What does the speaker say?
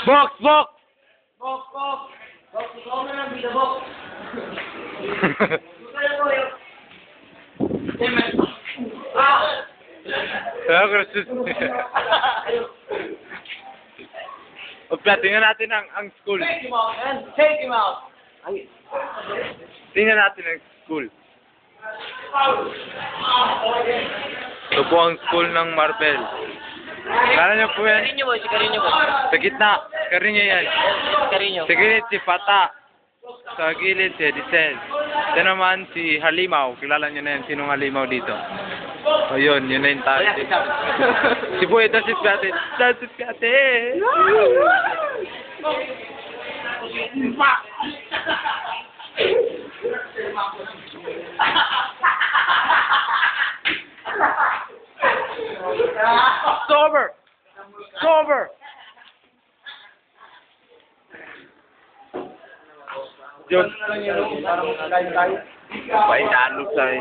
Box! Box! Opla, tingnan natin ang school. Take him out, man. Take him out. Tingnan natin ang school. Ito po ang school ng Marvel. Kala niyo po yan? Carino boy, si Carino boy. Sa gitna, Carino yan. Carino. Sa gilid si Pata. Sa gilid si Edicel. Ito naman si Halimaw. Kilala niyo na yan, sinong Halimaw dito. O yun, yun na yung target. Si Boy, ito si Piate. Ito si Piate. Sober! Sober! Yun. May tanong sa'yo.